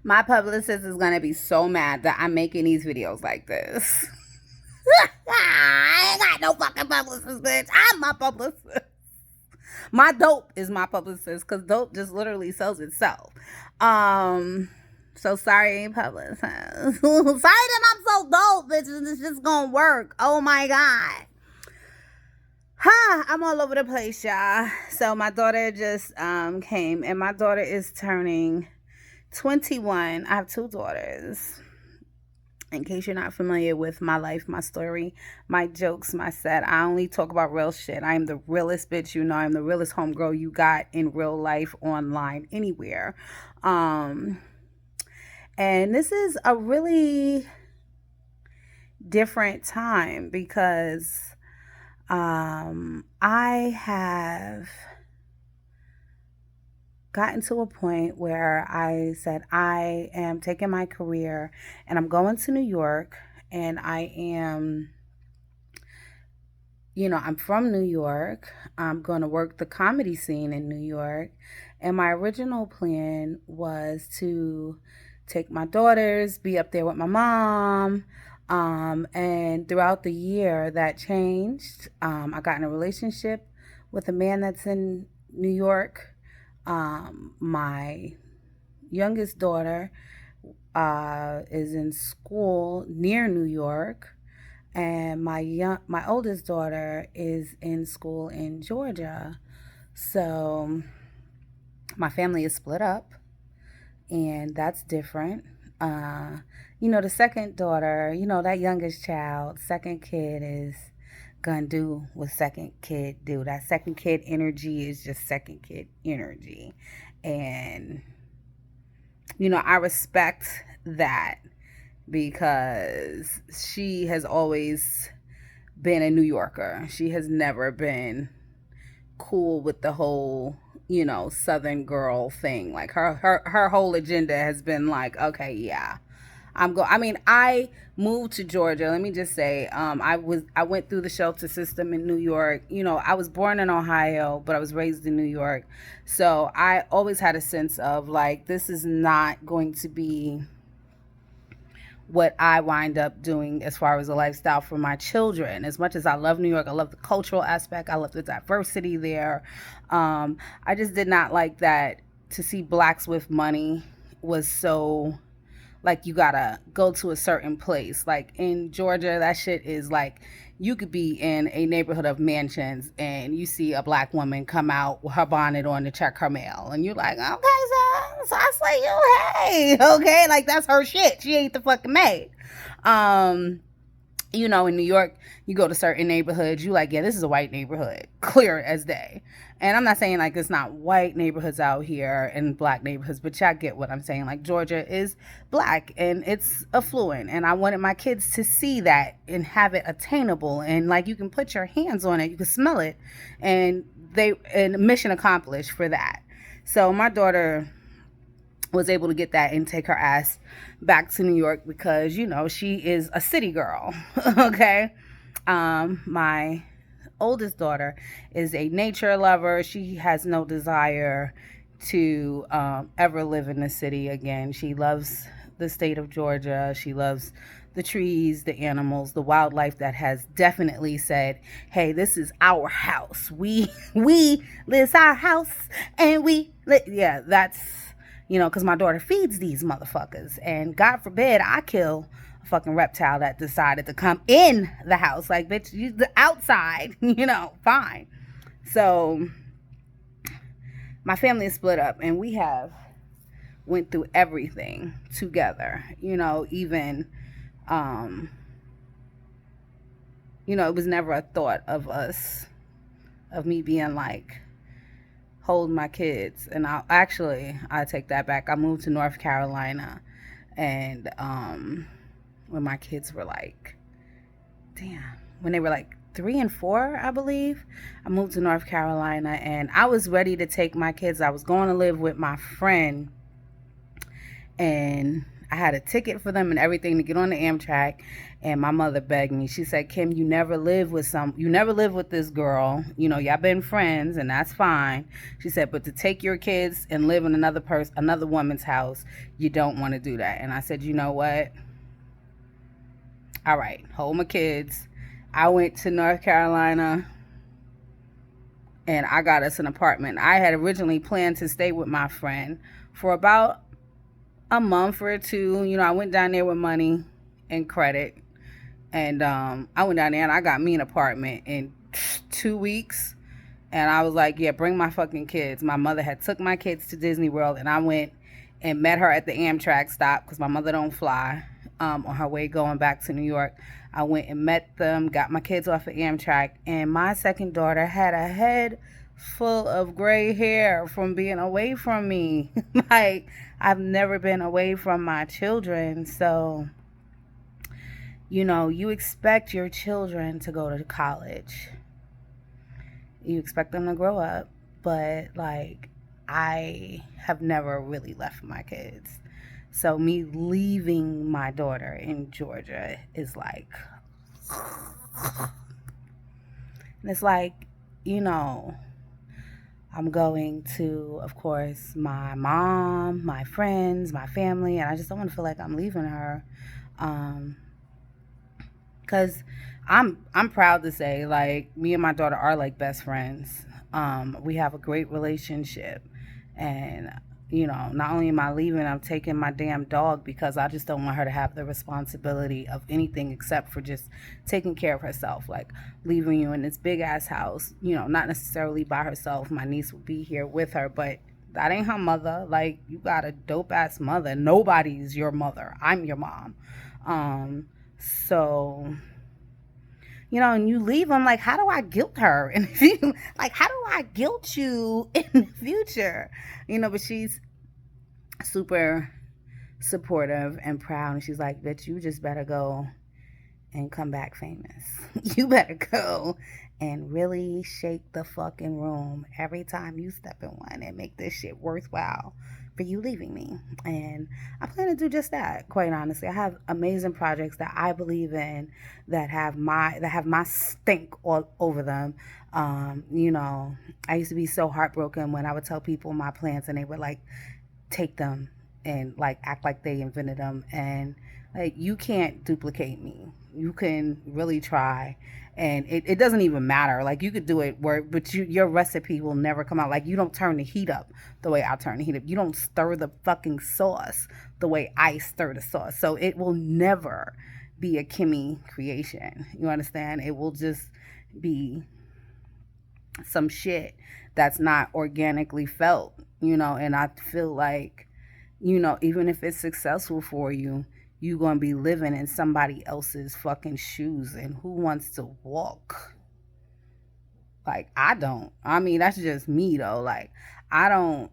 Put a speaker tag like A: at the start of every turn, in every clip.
A: My publicist is gonna be so mad that I'm making these videos like this. I ain't got no fucking publicist, bitch. I'm my publicist. My dope is my publicist because dope just literally sells itself. Um, so sorry, publicist. sorry that I'm so dope, bitch. It's just gonna work. Oh my god. I'm all over the place, y'all. So my daughter just came, and my daughter is turning 21. I have two daughters. In case you're not familiar with my life, my story, my jokes, my set, I only talk about real shit. I am the realest bitch you know. I'm the realest homegirl you got in real life, online, anywhere. Um, and this is a really different time because I have gotten to a point where I said I am taking my career and I'm going to New York, and I am, I'm from New York. I'm going to work the comedy scene in New York. And my original plan was to take my daughters, be up there with my mom. And throughout the year, that changed. I got in a relationship with a man that's in New York. My youngest daughter is in school near New York, and my oldest daughter is in school in Georgia. So my family is split up, and that's different. The second daughter, that youngest child, second kid is gonna do what second kid do. That second kid energy is just second kid energy. And I respect that because she has always been a New Yorker. She has never been cool with the whole, Southern girl thing. Like her whole agenda has been like, okay, yeah, I moved to Georgia. Let me just say, I went through the shelter system in New York. I was born in Ohio, but I was raised in New York. So I always had a sense of like, this is not going to be what I wind up doing as far as a lifestyle for my children. As much as I love New York, I love the cultural aspect, I love the diversity there. I just did not like that to see blacks with money was so like you gotta go to a certain place. Like in Georgia, that shit is like you could be in a neighborhood of mansions and you see a black woman come out with her bonnet on to check her mail, and you're like, okay, so I say you, hey, okay, like that's her shit. She ain't the fucking maid. In New York, you go to certain neighborhoods, you like, yeah, this is a white neighborhood, clear as day. And I'm not saying like it's not white neighborhoods out here and black neighborhoods, but y'all get what I'm saying. Like Georgia is black and it's affluent, and I wanted my kids to see that and have it attainable, and like you can put your hands on it, you can smell it, and mission accomplished for that. So my daughter was able to get that and take her ass back to New York because, she is a city girl. Okay. My oldest daughter is a nature lover. She has no desire to ever live in the city again. She loves the state of Georgia. She loves the trees, the animals, the wildlife that has definitely said, hey, this is our house. This our house, and yeah, that's, because my daughter feeds these motherfuckers. And God forbid I kill a fucking reptile that decided to come in the house. Like, bitch, the outside, fine. So my family is split up, and we have went through everything together. Even, it was never a thought of me being like, hold my kids. And I take that back. I moved to North Carolina, and when my kids were like, when they were like 3 and 4, I believe, I moved to North Carolina, and I was ready to take my kids. I was going to live with my friend, and I had a ticket for them and everything to get on the Amtrak. And my mother begged me. She said, Kim, you never live with this girl. You know, y'all been friends and that's fine. She said, but to take your kids and live in another woman's house, you don't want to do that. And I said, you know what? All right, hold my kids. I went to North Carolina and I got us an apartment. I had originally planned to stay with my friend for about a month or two. You know, I went down there with money and credit. And I went down there and I got me an apartment in 2 weeks. And I was like, yeah, bring my fucking kids. My mother had took my kids to Disney World and I went and met her at the Amtrak stop because my mother don't fly on her way going back to New York. I went and met them, got my kids off of Amtrak, and my second daughter had a head full of gray hair from being away from me. Like, I've never been away from my children. So, you know, you expect your children to go to college. You expect them to grow up. But, like, I have never really left my kids. So me leaving my daughter in Georgia is like, and it's like, you know, I'm going to, of course, my mom, my friends, my family, and I just don't want to feel like I'm leaving her. Because I'm proud to say, like, me and my daughter are like best friends. We have a great relationship, and you know, not only am I leaving, I'm taking my damn dog because I just don't want her to have the responsibility of anything except for just taking care of herself. Like, leaving you in this big ass house, you know, not necessarily by herself. My niece will be here with her, but that ain't her mother. Like, you got a dope ass mother. Nobody's your mother. I'm your mom. So, you know, and you leave them, like, how do I guilt her? And if you, like, how do I guilt you in the future? You know, but she's super supportive and proud. And she's like, bitch, you just better go and come back famous. You better go and really shake the fucking room every time you step in one and make this shit worthwhile for you leaving me. And I plan to do just that, quite honestly. I have amazing projects that I believe in that have my stink all over them. You know, I used to be so heartbroken when I would tell people my plans and they would like take them and like act like they invented them. And like, you can't duplicate me. You can really try, and it doesn't even matter. Like, you could do it where, but your recipe will never come out. Like, you don't turn the heat up the way I turn the heat up. You don't stir the fucking sauce the way I stir the sauce. So it will never be a Kimmy creation. You understand? It will just be some shit that's not organically felt, you know. And I feel like, you know, even if it's successful for you, you gonna be living in somebody else's fucking shoes, and who wants to walk? Like, I don't. I mean, that's just me though. Like, I don't.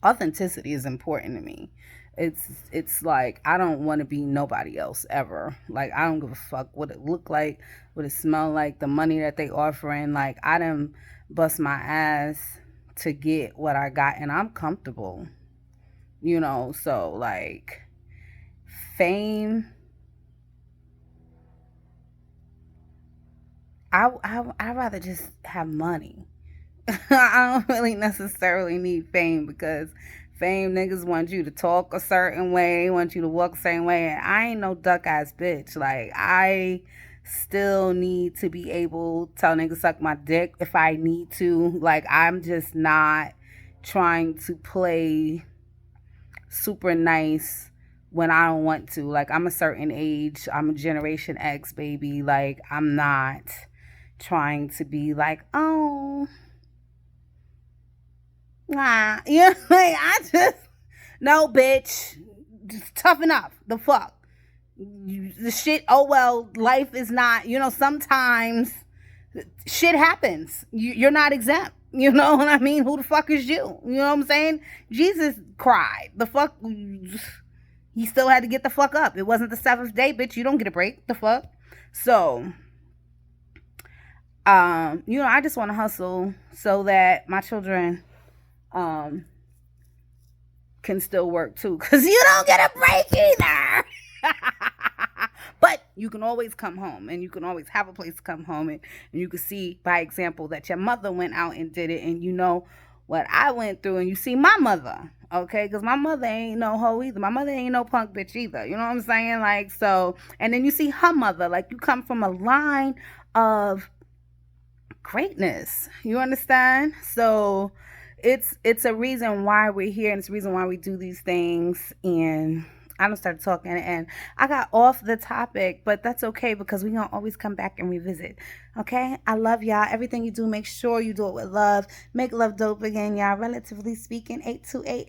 A: Authenticity is important to me. It's like, I don't want to be nobody else ever. Like, I don't give a fuck what it look like, what it smell like, the money that they offering. Like, I done bust my ass to get what I got, and I'm comfortable. You know, so like, fame, I'd rather just have money. I don't really necessarily need fame, because fame, niggas want you to talk a certain way, they want you to walk the same way, and I ain't no duck ass bitch. Like, I still need to be able to tell niggas suck my dick if I need to. Like, I'm just not trying to play super nice when I don't want to. Like, I'm a certain age. I'm a Generation X baby. Like, I'm not trying to be like, oh, nah. You know, like, I just, no, bitch. Just toughen up. The fuck. The shit, oh, well, life is not, you know, sometimes shit happens. You're not exempt. You know what I mean? Who the fuck is you? You know what I'm saying? Jesus cried. The fuck? He still had to get the fuck up. It wasn't the seventh day, bitch. You don't get a break. The fuck? So, you know, I just want to hustle so that my children, can still work too, because you don't get a break either. But you can always come home, and you can always have a place to come home, and you can see by example that your mother went out and did it, and you know what I went through, and you see my mother, okay? Because my mother ain't no hoe either. My mother ain't no punk bitch either. You know what I'm saying? Like, so, and then you see her mother. Like, you come from a line of greatness. You understand? So it's a reason why we're here, and it's a reason why we do these things. And I don't start talking, and I got off the topic, but that's okay because we're gonna always come back and revisit. Okay? I love y'all. Everything you do, make sure you do it with love. Make love dope again, y'all. Relatively speaking, 828.